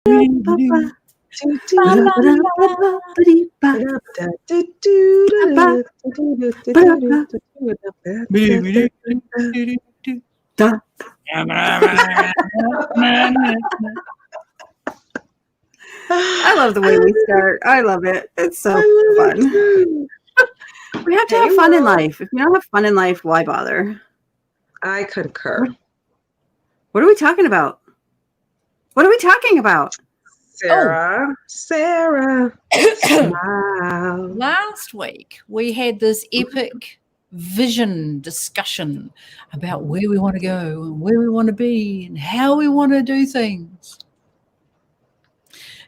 I love the way we start. I love it. It's so fun. We have to have fun in life. If you don't have fun in life, why bother? I concur. What are we talking about? What are we talking about? Sarah. Wow. Last week, we had this epic vision discussion about where we want to go and where we want to be and how we want to do things.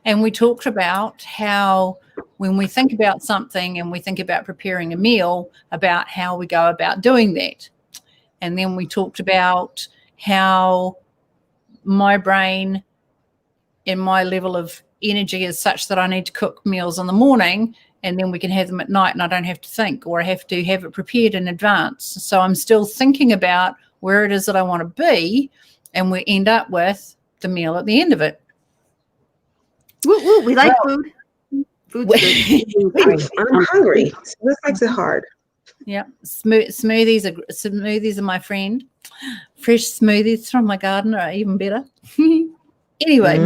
And we talked about how when we think about something and we think about preparing a meal, about how we go about doing that. And then we talked about how my brain and my level of energy is such that I need to cook meals in the morning and then we can have them at night and I don't have to think, or I have to have it prepared in advance. So I'm still thinking about where it is that I want to be, and we end up with the meal at the end of it. We like food. Food's good. I'm hungry. So this makes it hard. Yeah, smoothies are my friend. Fresh smoothies from my garden are even better. Anyway,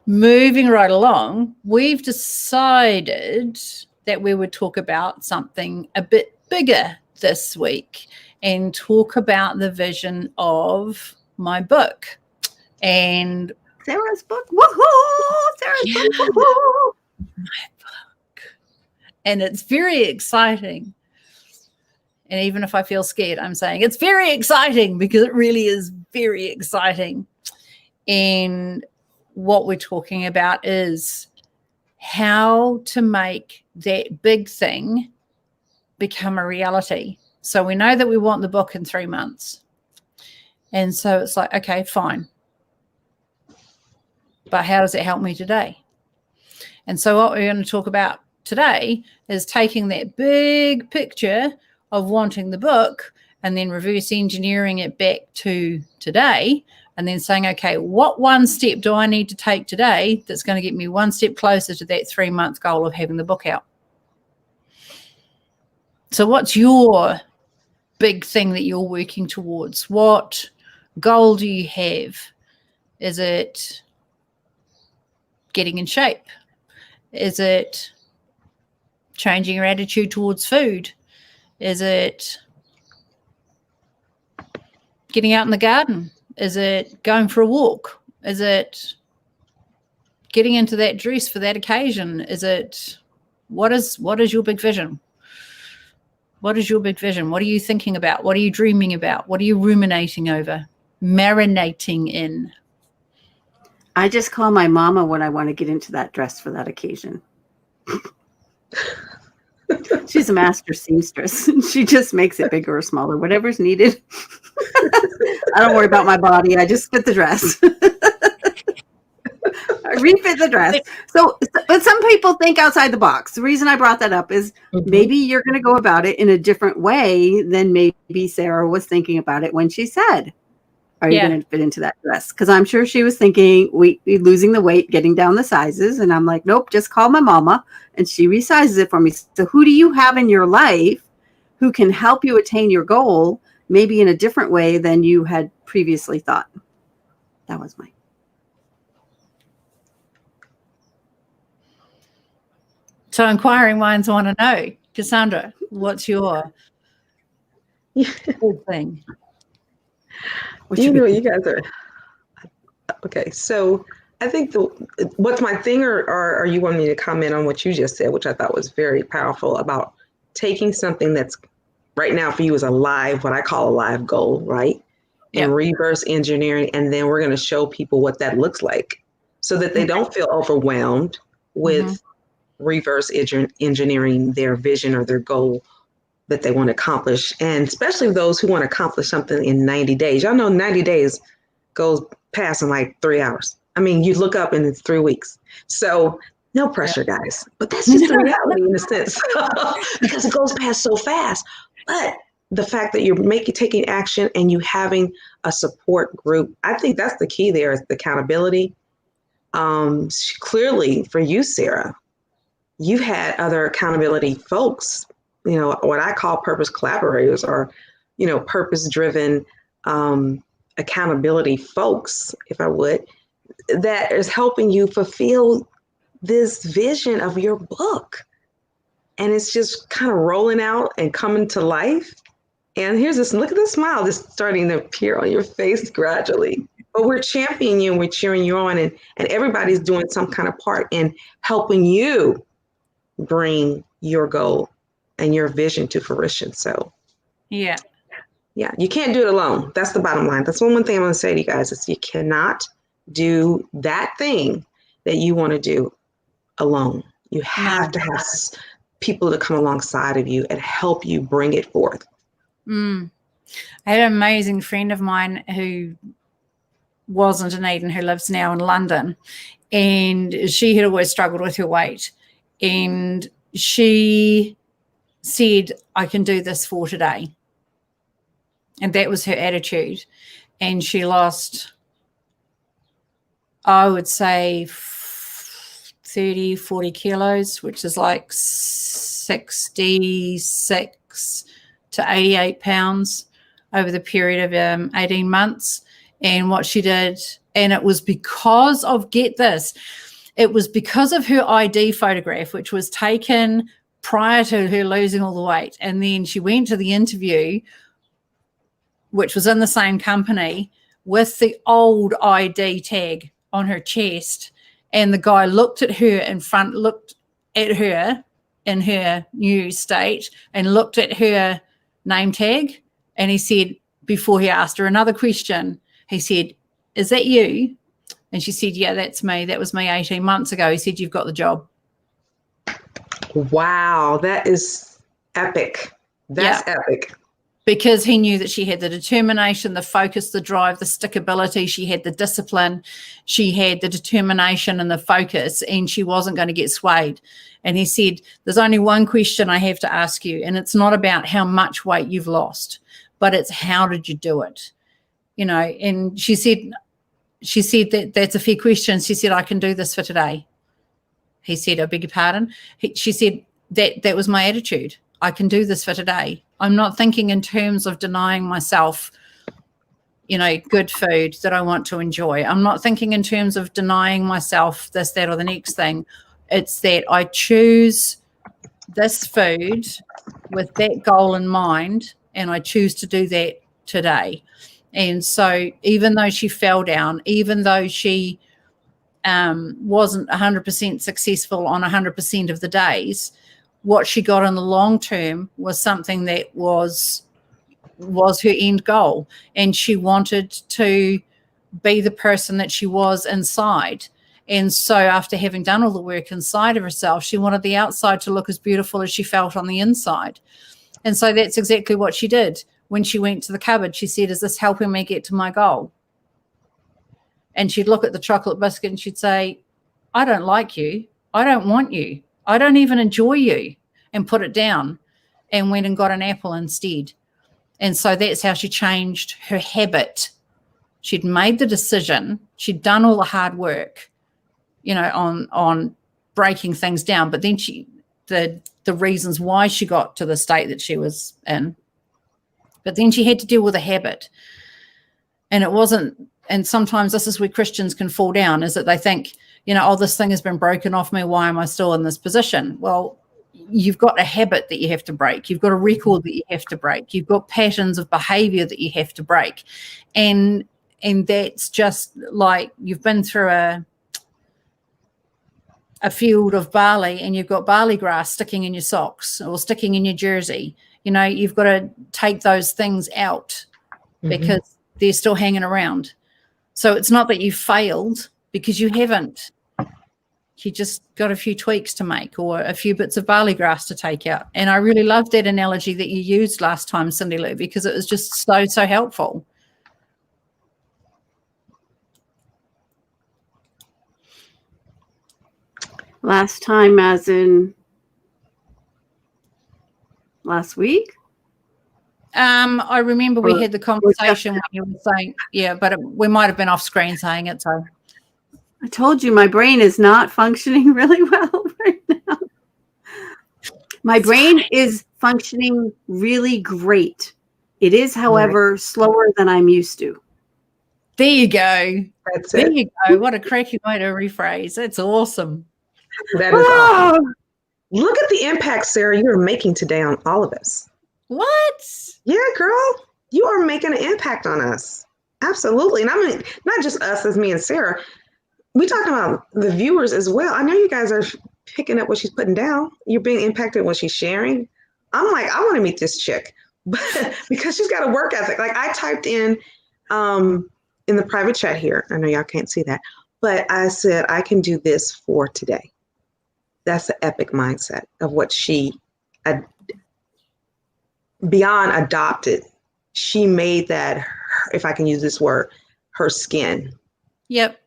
moving right along, we've decided that we would talk about something a bit bigger this week and talk about the vision of my book. And Sarah's book. Woohoo! Sarah's book. Woohoo! My book. And it's very exciting. And even if I feel scared, I'm saying it's very exciting because it really is very exciting. And what we're talking about is how to make that big thing become a reality. So we know that we want the book in 3 months. And so it's like, okay, fine. But how does it help me today? And so what we're going to talk about today is taking that big picture of wanting the book and then reverse engineering it back to today and then saying, okay, what one step do I need to take today that's going to get me one step closer to that 3-month goal of having the book out? So what's your big thing that you're working towards? What goal do you have? Is it getting in shape? Is it changing your attitude towards food? Is it getting out in the garden? Is it going for a walk? Is it getting into that dress for that occasion? Is it what is your big vision? What is your big vision? What are you thinking about? What are you dreaming about? What are you ruminating over? Marinating in? I just call my mama when I want to get into that dress for that occasion. She's a master seamstress. She just makes it bigger or smaller, whatever's needed. I don't worry about my body. I just fit the dress. I refit the dress. But some people think outside the box. The reason I brought that up is maybe you're going to go about it in a different way than maybe Sarah was thinking about it when she said, are you going to fit into that dress? Because I'm sure she was thinking, we losing the weight, getting down the sizes. And I'm like, nope, just call my mama and she resizes it for me. So who do you have in your life who can help you attain your goal, maybe in a different way than you had previously thought? That was mine. So inquiring minds want to know, CaSaundra, what's your big thing? You guys are okay. So I think what's my thing, or are you wanting me to comment on what you just said, which I thought was very powerful about taking something that's right now for you is a live, what I call a live goal, right? And reverse engineering. And then we're going to show people what that looks like so that they don't feel overwhelmed with reverse engineering their vision or their goal that they want to accomplish. And especially those who want to accomplish something in 90 days. Y'all know 90 days goes past in like 3 hours. I mean, you look up and it's 3 weeks. So no pressure, guys. But that's just the reality in a sense because it goes past so fast. But the fact that you're taking action and you having a support group, I think that's the key there is the accountability. Clearly for you, Sarah, you've had other accountability folks, you know, what I call purpose collaborators or, you know, purpose-driven accountability folks, if I would, that is helping you fulfill this vision of your book. And it's just kind of rolling out and coming to life. And here's this, look at the smile that's starting to appear on your face gradually. But we're championing you and we're cheering you on, and everybody's doing some kind of part in helping you bring your goal and your vision to fruition. So yeah, you can't do it alone. That's the bottom line. That's one thing I'm going to say to you guys is you cannot do that thing that you want to do alone. You have to have people to come alongside of you and help you bring it forth. I had an amazing friend of mine who wasn't in Eden, who lives now in London, and she had always struggled with her weight, and she said, I can do this for today. And that was her attitude. And she lost, I would say, 30, 40 kilos, which is like 66 to 88 pounds over the period of 18 months. And what she did, and it was because of, get this, it was because of her ID photograph, which was taken prior to her losing all the weight. And then she went to the interview, which was in the same company, with the old ID tag on her chest. And the guy looked at her looked at her in her new state and looked at her name tag. And he said, before he asked her another question, he said, is that you? And she said, yeah, that's me. That was me 18 months ago. He said, you've got the job. Wow, that is epic. That's epic. Because he knew that she had the determination, the focus, the drive, the stickability. She had the discipline. She had the determination and the focus, and she wasn't going to get swayed. And he said, there's only one question I have to ask you, and it's not about how much weight you've lost, but it's how did you do it? You know, and she said that that's a fair question. She said, I can do this for today. He said, I beg your pardon. She said, that was my attitude. I can do this for today. I'm not thinking in terms of denying myself, you know, good food that I want to enjoy. I'm not thinking in terms of denying myself this, that, or the next thing. It's that I choose this food with that goal in mind, and I choose to do that today. And so even though she fell down, even though she wasn't 100% successful on 100% of the days, what she got in the long term was something that was her end goal. And she wanted to be the person that she was inside. And so after having done all the work inside of herself, she wanted the outside to look as beautiful as she felt on the inside. And so that's exactly what she did. When she went to the cupboard, she said, is this helping me get to my goal? And she'd look at the chocolate biscuit and she'd say, I don't like you. I don't want you. I don't even enjoy you, and put it down and went and got an apple instead. And so that's how she changed her habit. She'd made the decision. She'd done all the hard work, you know, on breaking things down. But then the reasons why she got to the state that she was in. But then she had to deal with a habit. And it wasn't, and sometimes this is where Christians can fall down, is that they think, you know, oh, this thing has been broken off me. Why am I still in this position? Well, you've got a habit that you have to break. You've got a record that you have to break. You've got patterns of behavior that you have to break. And that's just like you've been through a field of barley and you've got barley grass sticking in your socks or sticking in your jersey. You know, you've got to take those things out because they're still hanging around. So it's not that you failed, because you haven't. You just got a few tweaks to make or a few bits of barley grass to take out. And I really loved that analogy that you used last time, Cyndilu, because it was just so helpful. Last time as in last week? I remember we had the Or conversation when you were saying, yeah, but we might have been off screen saying it. So I told you my brain is not functioning really well right now. My brain is functioning really great. It is, however, slower than I'm used to. there you go. That's There it. you go. What a cracky way to rephrase. That's awesome. That is awesome. Look at the impact, Sarah, you're making today on all of us. What? Yeah, girl, you are making an impact on us. Absolutely. And I mean, not just us as me and Sarah. We talking about the viewers as well. I know you guys are picking up what she's putting down. You're being impacted when she's sharing. I'm like, I want to meet this chick, but because she's got a work ethic. Like I typed in the private chat here. I know y'all can't see that, but I said I can do this for today. That's the epic mindset of what she beyond adopted. She made that, if I can use this word, her skin. Yep.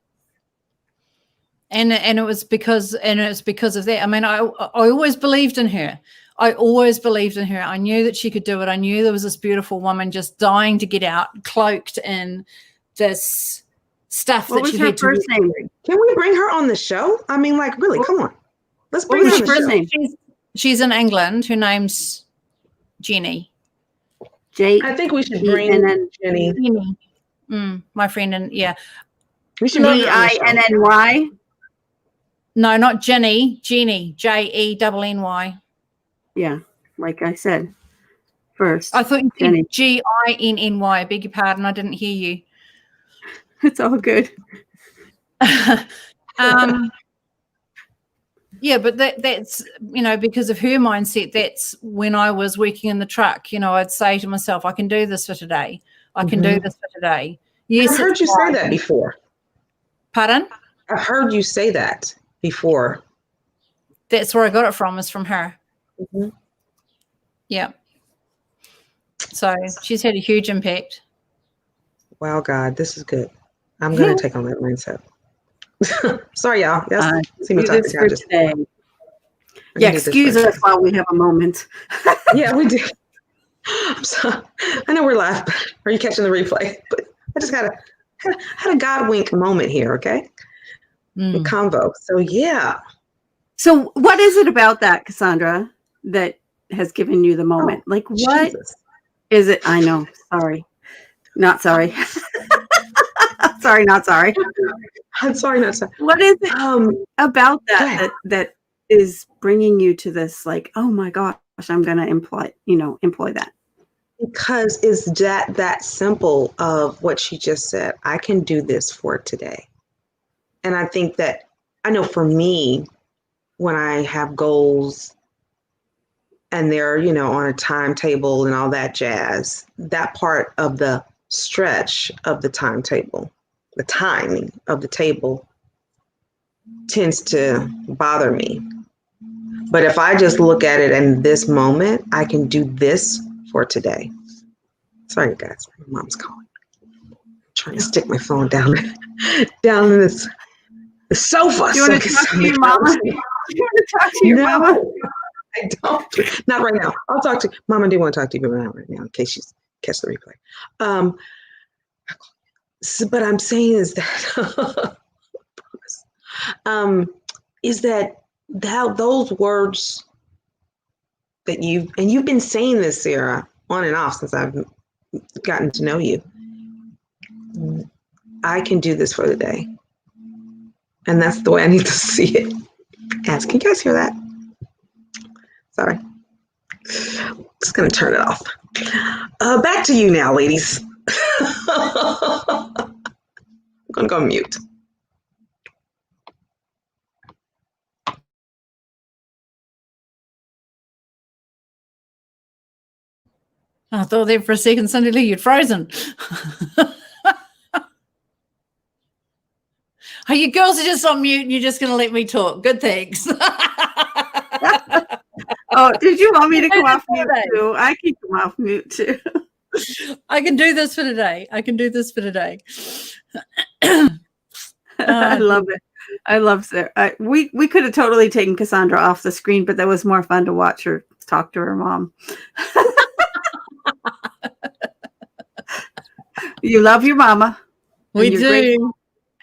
And it was because of that. I mean, I always believed in her. I always believed in her. I knew that she could do it. I knew there was this beautiful woman just dying to get out, cloaked in this stuff What that was she her had first to name? Can we bring her on the show? I mean, like, really, come on. Let's What bring was her on her the first show. name? She's in England. Her name's Jenny. I think we should bring Jenny. Jenny. My friend, and yeah. We should bring her on the show. Jenny. No, not Jenny. Jenny. Jenny. Yeah, like I said first. I thought you Jenny. said Ginnny. I beg your pardon. I didn't hear you. It's all good. Yeah, but that's, because of her mindset, that's when I was working in the truck, I'd say to myself, I can do this for today. I can do this for today. Yes, I've heard you say that before. Pardon? I've heard you say that before. That's where I got it from, is from her. Mm-hmm. Yeah. So she's had a huge impact. Wow, God, this is good. I'm going to take on that mindset. Sorry, y'all. Yes, see me talking for just today. Yeah, excuse us while we have a moment. Yeah, we do. I'm sorry. I know we're live. Are you catching the replay? But I just had a God wink moment here. Okay, the convo. So yeah. So what is it about that, CaSaundra, that has given you the moment? Like, what Jesus. is it? I know. Sorry, not sorry. Sorry, not sorry. I'm sorry, not sorry. What is it about that is bringing you to this? Like, oh my gosh, I'm going to employ that. Because it's that simple of what she just said. I can do this for today. And I think that, I know for me, when I have goals and they're, on a timetable and all that jazz, that part of the stretch of the timetable, the timing of the table tends to bother me. But if I just look at it in this moment, I can do this for today. Sorry, guys, my mom's calling. I'm trying to stick my phone down in the sofa. Do you want to talk to your mama? Do you want to talk to your mama? I don't. Not right now. I'll talk to Mama. I do want to talk to you, but not right now, in case she's catch the replay. But I'm saying is that those words that you've been saying this, Sarah, on and off since I've gotten to know you. I can do this for the day. And that's the way I need to see it. Can you guys hear that? Sorry. Just going to turn it off. Back to you now, ladies. I'm going to go mute. I thought there for a second, Cyndilu, you'd frozen. Oh, you girls are just on mute and you're just going to let me talk. Good, thanks. Oh, did you want me to come off mute too? I can come off mute too. I can do this for today. I love it. I love Sarah. We could have totally taken CaSaundra off the screen, but that was more fun to watch her talk to her mom. You love your mama. We do.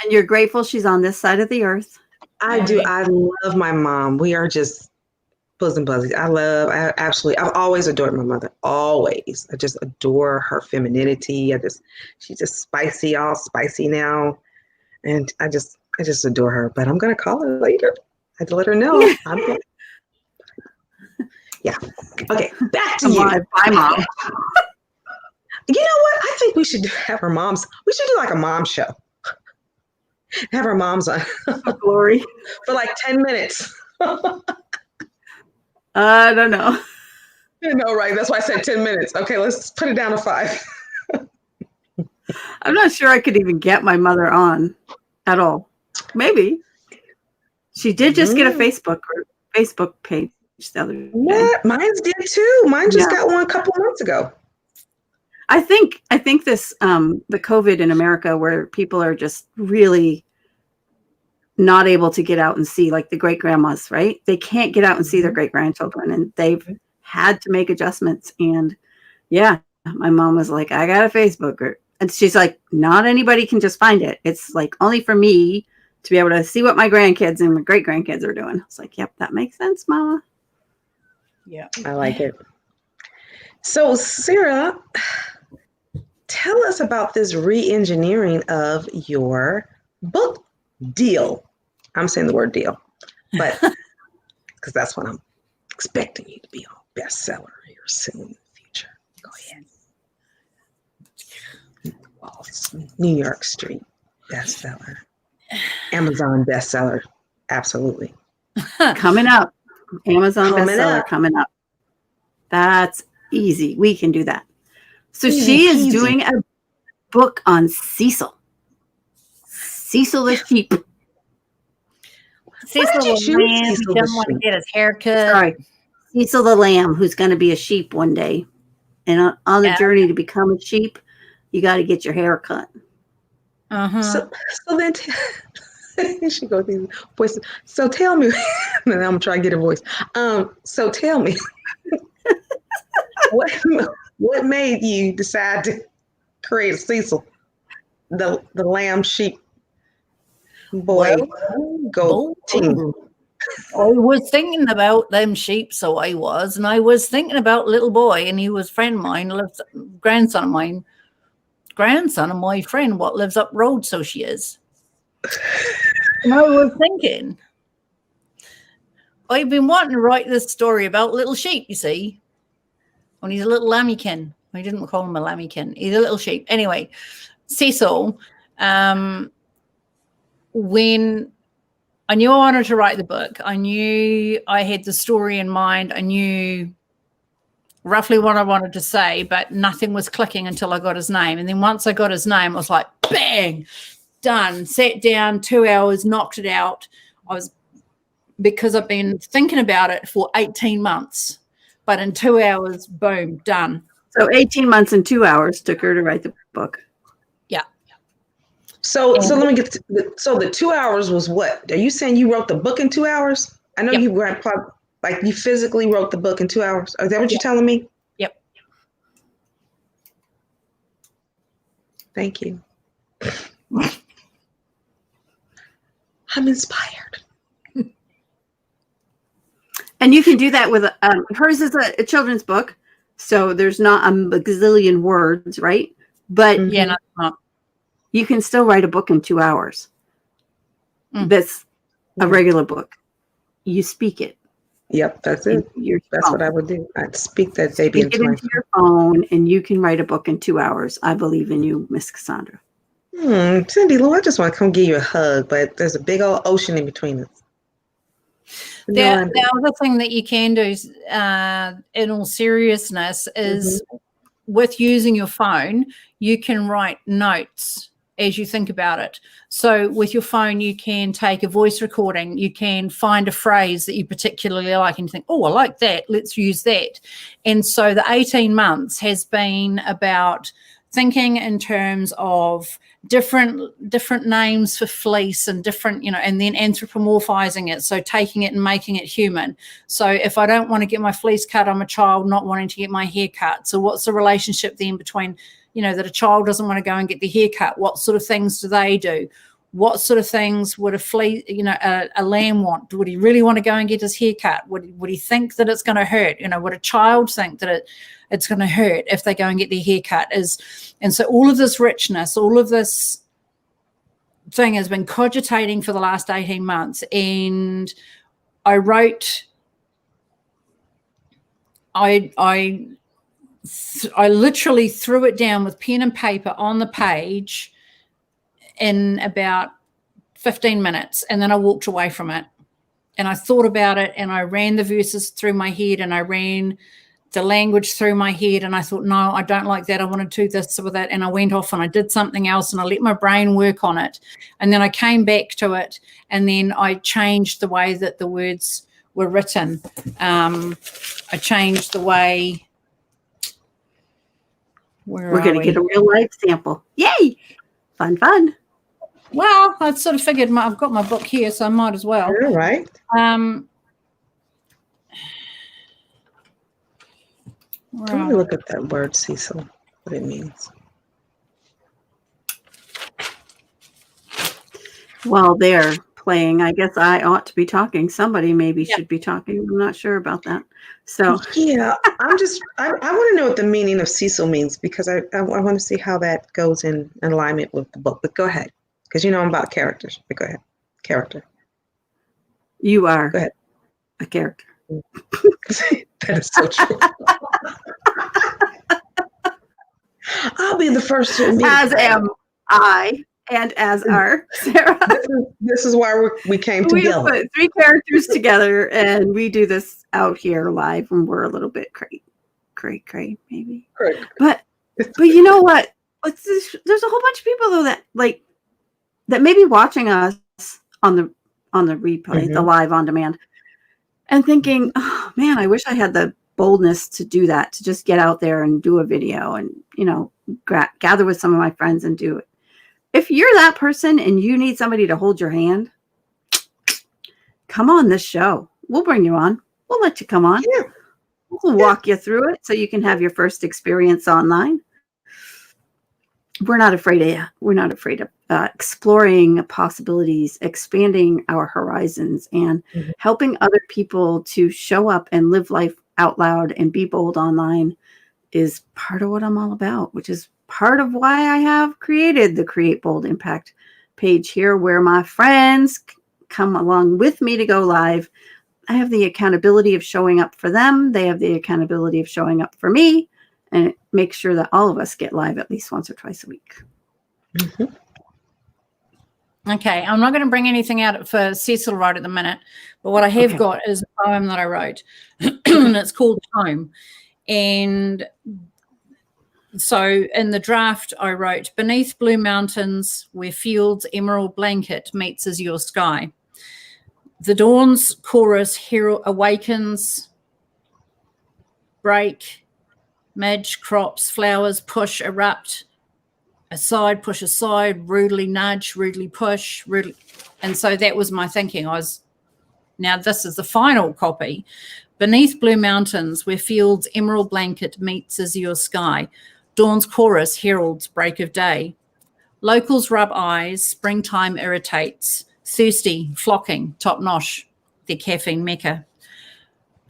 And you're grateful she's on this side of the earth. I do. I love my mom. We are just bosom buddies. I've always adored my mother. Always. I just adore her femininity. She's just spicy, all spicy now. And I just adore her. But I'm going to call her later. I had to let her know. Yeah. Okay. Back to you. Bye, Mom. You know what? I think we should have our moms. We should do like a mom show. Have our moms on. Glory. For like 10 minutes. I don't know. I know, right? That's why I said 10 minutes. Okay, let's put it down to 5. I'm not sure I could even get my mother on at all. Maybe. She did just get a Facebook page the other day. What? Mine did too. Mine just got one a couple of months ago. I think this the COVID in America, where people are just really not able to get out and see, like the great grandmas, right? They can't get out and see their great grandchildren, and they've had to make adjustments. And yeah, my mom was like, I got a Facebook group, and she's like, not anybody can just find it. It's like only for me to be able to see what my grandkids and my great grandkids are doing. I was like, yep, that makes sense, Mama. Yeah, I like it. So Sarah, tell us about this re-engineering of your book deal. I'm saying the word deal, but because that's what I'm expecting you to be on bestseller here soon in the future. Go ahead. New York Street bestseller. Amazon bestseller. Absolutely. Coming up. Amazon bestseller up. coming up. That's easy. We can do that. So Easy she is peasy. doing a book on Cecil. Cecil the sheep. Cecil did you the choose lamb Cecil the doesn't want to sheep? get his hair cut. Sorry. Cecil the lamb, who's going to be a sheep one day. And on the journey to become a sheep, you got to get your hair cut. Uh-huh. So then she goes these voices. So tell me, and I'm gonna try to get her voice. So tell me, what made you decide to create a Cecil, the lamb sheep boy goat team? I was thinking about them sheep, so I was, and I was thinking about little boy, and he was friend of mine, grandson of my friend, what lives up road, so she is. And I was thinking, I've been wanting to write this story about little sheep, you see. When he's a little lambiekin. I didn't call him a lambiekin. He's a little sheep. Anyway, Cecil, when I knew I wanted to write the book, I knew I had the story in mind. I knew roughly what I wanted to say, but nothing was clicking until I got his name. And then once I got his name, I was like, bang, done. Sat down, 2 hours, knocked it out. Because I've been thinking about it for 18 months, but in 2 hours, boom, done. So 18 months and 2 hours took her to write the book. Yeah. So let me get so the 2 hours was what? Are you saying you wrote the book in 2 hours? I know you were like you physically wrote the book in 2 hours. Is that what you're telling me? Yep. Thank you. I'm inspired. And you can do that with hers is a children's book, so there's not a gazillion words, right? But you can still write a book in 2 hours. That's a regular book. You speak it. Yep, that's it. That's what I would do. I'd speak that baby into your phone, and you can write a book in 2 hours. I believe in you, Miss CaSaundra. Cyndilu, I just want to come give you a hug, but there's a big old ocean in between us. The other thing that you can do is, in all seriousness, is with using your phone, you can write notes as you think about it. So with your phone, you can take a voice recording. You can find a phrase that you particularly like and think, oh, I like that. Let's use that. And so the 18 months has been about thinking in terms of different names for fleece and different, and then anthropomorphizing it. So taking it and making it human. So if I don't want to get my fleece cut, I'm a child not wanting to get my hair cut. So what's the relationship then between that a child doesn't want to go and get their hair cut, what sort of things do they do? What sort of things would a lamb want? Would he really want to go and get his hair cut? Would he think that it's going to hurt? Would a child think that it's going to hurt if they go and get their hair cut? And so all of this richness, all of this thing has been cogitating for the last 18 months. And I literally threw it down with pen and paper on the page in about 15 minutes, and then I walked away from it, and I thought about it, and I ran the verses through my head, and I ran the language through my head, and I thought, no, I don't like that, I want to do this with it, and I went off and I did something else, and I let my brain work on it, and then I came back to it, and then I changed the way that the words were written. I changed the way. We're going to get a real life sample. Yay! Fun. Well, I sort of figured I've got my book here, so I might as well. All right. Let me look at that word, Cecil, what it means. While they're playing, I guess I ought to be talking. Somebody maybe should be talking. I'm not sure about that. So yeah, I want to know what the meaning of Cecil means, because I want to see how that goes in alignment with the book. But go ahead, because I'm about characters. But go ahead, character. You are go ahead. A character. That is so true. I'll be the first to admit. As am I, and as are Sarah. This is why we came together. We put 3 characters together, and we do this out here live, and we're a little bit cray maybe. Right. But you know what? There's a whole bunch of people though that may be watching us on the replay, the live on demand, and thinking, oh man, I wish I had the boldness to do that, to just get out there and do a video and gather with some of my friends and do it. If you're that person and you need somebody to hold your hand, come on this show. We'll bring you on. We'll let you come on. Yeah. We'll walk you through it so you can have your first experience online. We're not afraid of exploring possibilities, expanding our horizons, and helping other people to show up and live life out loud and be bold online is part of what I'm all about, which is part of why I have created the Create Bold Impact page here, where my friends come along with me to go live. I have the accountability of showing up for them. They have the accountability of showing up for me, and make sure that all of us get live at least once or twice a week. Okay, I'm not going to bring anything out for Cecil right at the minute, but what I have got is a poem that I wrote, and it's called Home. And so in the draft, I wrote, beneath blue mountains, where field's emerald blanket meets azure sky, the dawn's chorus awakens, break, midge, crops, flowers, push, erupt, aside, push aside, rudely nudge, rudely push, rudely. And so that was my thinking. Now this is the final copy. Beneath blue mountains, where field's emerald blanket meets azure sky, dawn's chorus heralds break of day. Locals rub eyes, springtime irritates, thirsty, flocking, top-notch, their caffeine mecca.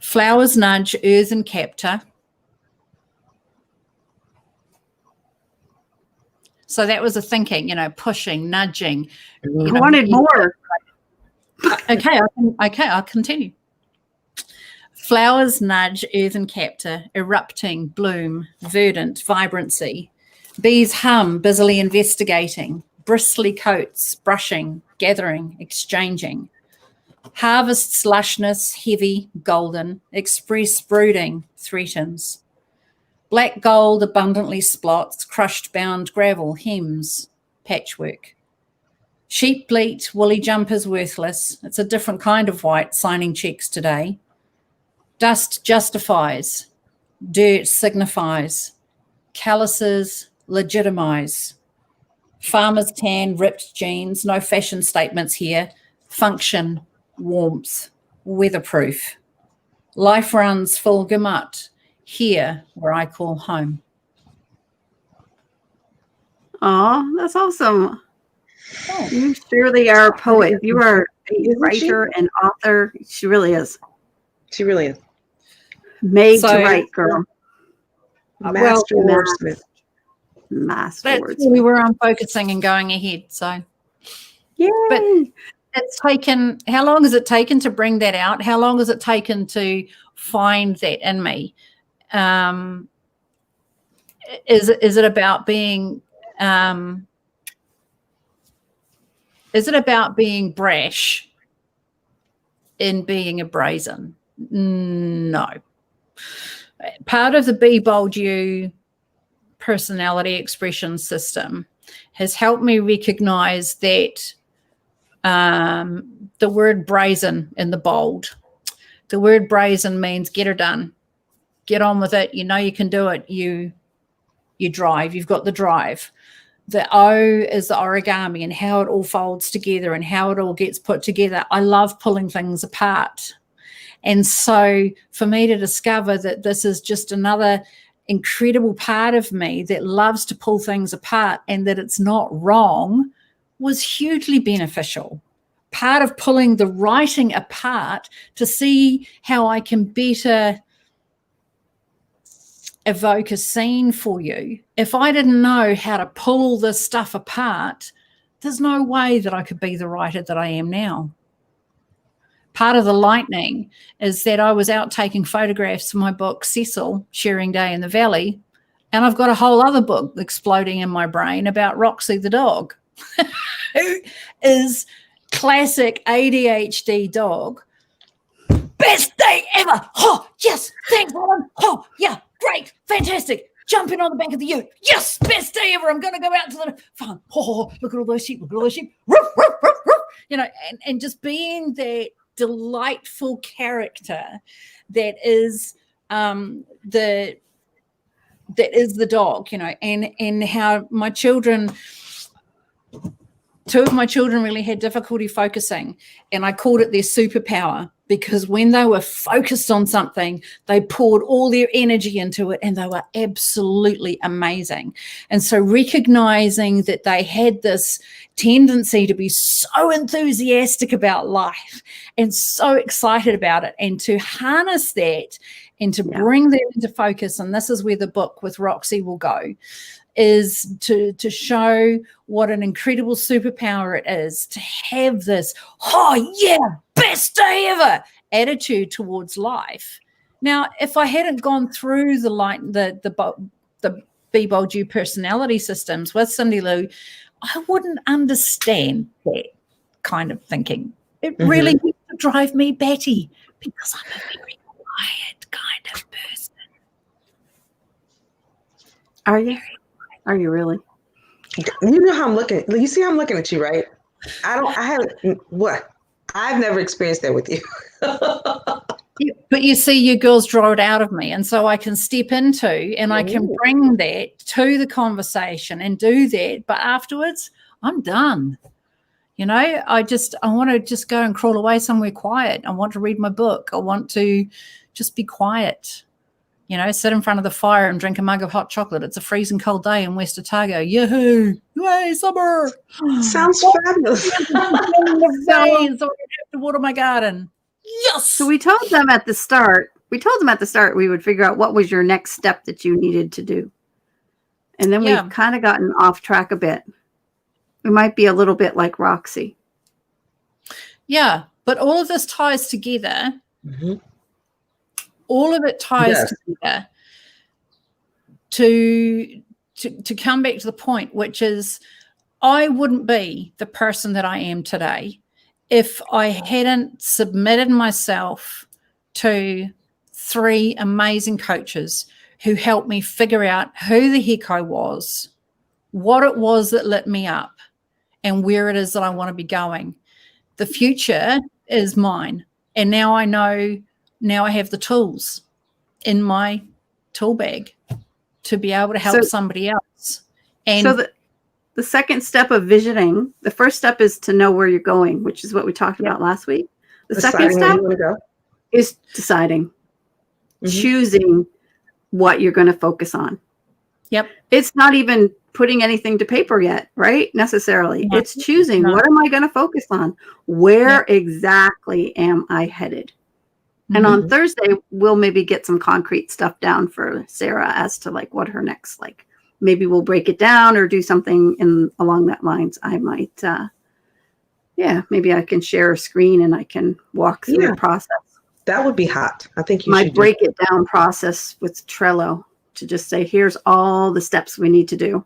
Flowers nudge earthen captor. So that was a thinking, pushing, nudging. I wanted more. Okay, I'll continue. Flowers nudge earthen captor, erupting, bloom, verdant, vibrancy. Bees hum, busily investigating, bristly coats, brushing, gathering, exchanging. Harvest's lushness, heavy, golden, express brooding, threatens. Black gold abundantly splots, crushed bound gravel, hems, patchwork. Sheep bleat, woolly jumpers worthless. It's a different kind of white, signing checks today. Dust justifies, dirt signifies, calluses legitimize. Farmers tan, ripped jeans, no fashion statements here. Function, warmth, weatherproof. Life runs full gamut, here where I call home. Oh, that's awesome. Oh, You surely are a poet. You are a Isn't she? writer and author. She really is. She really is. Made to So, write, girl. well, Master wordsmith. Master that's words. really where I'm focusing and going ahead. So, Yay. but it's taken, how long has it taken to bring that out? How long has it taken to find that in me? Is it about being brash in being a brazen? No. Part of the Be Bold You personality expression system has helped me recognize that the word brazen in the bold, the word brazen means get her done, get on with it. You know you can do it. You drive. You've got the drive. The O is the origami and how it all folds together and how it all gets put together. I love pulling things apart. And so for me to discover that this is just another incredible part of me that loves to pull things apart and that it's not wrong was hugely beneficial. Part of pulling the writing apart to see how I can better evoke a scene for you. If I didn't know how to pull all this stuff apart, there's no way that I could be the writer that I am now. Part of the lightning is that I was out taking photographs for my book, Cecil, Sharing Day in the Valley, and I've got a whole other book exploding in my brain about Roxy the dog, who is classic ADHD dog. Best day ever. Oh, yes. Thanks, Alan. Oh, yeah. Great. Fantastic. Jumping on the bank of the ute. Yes. Best day ever. I'm going to go out to the farm. Oh, look at all those sheep. Look at all those sheep. Ruff, ruff, ruff, ruff. You know, and just being that delightful character that is the dog, you know, and how my children, two of my children really had difficulty focusing, and I called it their superpower, because when they were focused on something, they poured all their energy into it and they were absolutely amazing. And so recognizing that they had this tendency to be so enthusiastic about life and so excited about it, and to harness that and to bring that into focus, and this is where the book with Roxy will go, is to show what an incredible superpower it is to have this, oh yeah, best day ever attitude towards life. Now, if I hadn't gone through the Be Bold You personality systems with Cyndilu, I wouldn't understand that kind of thinking. It really used to drive me batty, because I'm a very quiet kind of person. Are you? Are you really? You know how I'm looking. You see how I'm looking at you, right? I've never experienced that with you. But you see, you girls draw it out of me, and so I can step into and I can bring that to the conversation and do that. But afterwards, I'm done. You know, I want to just go and crawl away somewhere quiet. I want to read my book. I want to just be quiet. You know, sit in front of the fire and drink a mug of hot chocolate. It's a freezing cold day in West Otago. Yahoo! Yay, summer! Sounds fabulous. So I have to water my garden. Yes! So we told them at the start we would figure out what was your next step that you needed to do. And then we've kind of gotten off track a bit. We might be a little bit like Roxy. Yeah, but all of this ties together. All of it ties together to come back to the point, which is I wouldn't be the person that I am today if I hadn't submitted myself to 3 amazing coaches who helped me figure out who the heck I was, what it was that lit me up, and where it is that I want to be going. The future is mine. And now I know, now I have the tools in my tool bag to be able to help somebody else. And so the second step of visioning, the first step is to know where you're going, which is what we talked about last week. The second step is deciding, choosing what you're going to focus on. Yep. It's not even putting anything to paper yet, right? Necessarily. No. It's choosing No. what am I going to focus on? Where exactly am I headed? And on Thursday, we'll maybe get some concrete stuff down for Sarah as to like what her next, like maybe we'll break it down or do something along that lines. I might, maybe I can share a screen and I can walk through the process. That would be hot. I think you My should break it down process with Trello to just say, here's all the steps we need to do.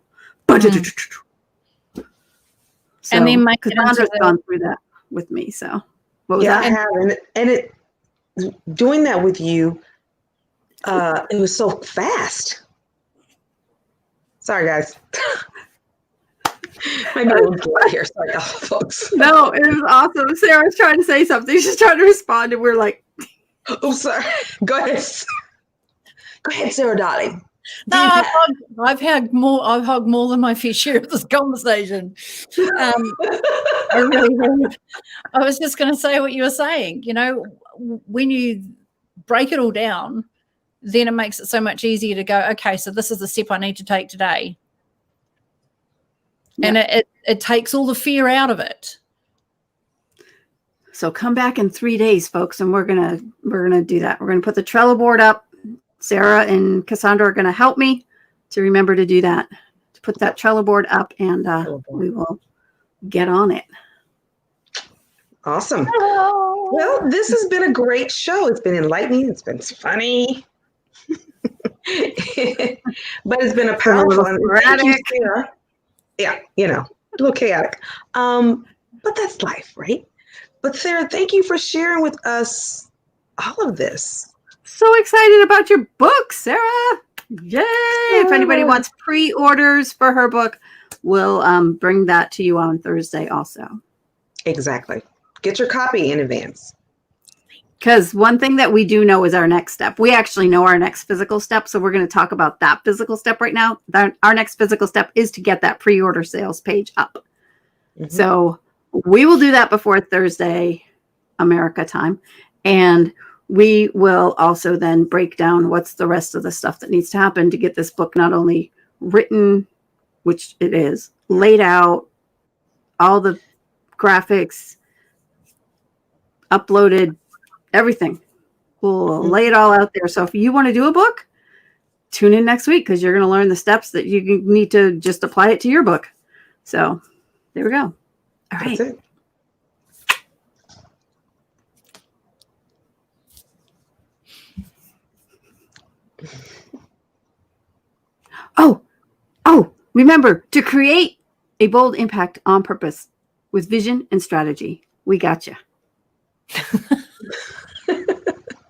So, and then make CaSaundra's gone through that with me. So what was that? I have, and it doing that with you, it was so fast. Sorry, guys. Maybe we'll get here. Sorry, folks. No, it was awesome. Sarah's trying to say something. She's trying to respond, and we're like, "Oh, sorry. Go ahead. Go ahead, Sarah, darling." No, I've hugged more than my fair share of this conversation. I was just going to say what you were saying. You know, when you break it all down, then it makes it so much easier to go, okay, so this is the step I need to take today. Yeah. And it takes all the fear out of it. So come back in 3 days, folks, and we're gonna do that. We're gonna put the Trello board up. Sarah and CaSaundra are gonna help me to remember to do that, to put that Trello board up, and we will get on it. Awesome. Well, this has been a great show. It's been enlightening. It's been funny. But it's been a powerful and erratic. Yeah, a little chaotic. But that's life, right? But Sarah, thank you for sharing with us all of this. So excited about your book, Sarah. Yay! If anybody wants pre-orders for her book, we'll bring that to you on Thursday also. Exactly. Get your copy in advance. Because one thing that we do know is our next step. We actually know our next physical step, so we're going to talk about that physical step right now. Our next physical step is to get that pre-order sales page up. Mm-hmm. So we will do that before Thursday, America time. And we will also then break down what's the rest of the stuff that needs to happen to get this book not only written, which it is, laid out, all the graphics, uploaded, everything. We'll lay it all out there. So if you want to do a book, tune in next week because you're going to learn the steps that you need to just apply it to your book. So there we go. All right. That's it. Remember to create a bold impact on purpose with vision and strategy. We got you.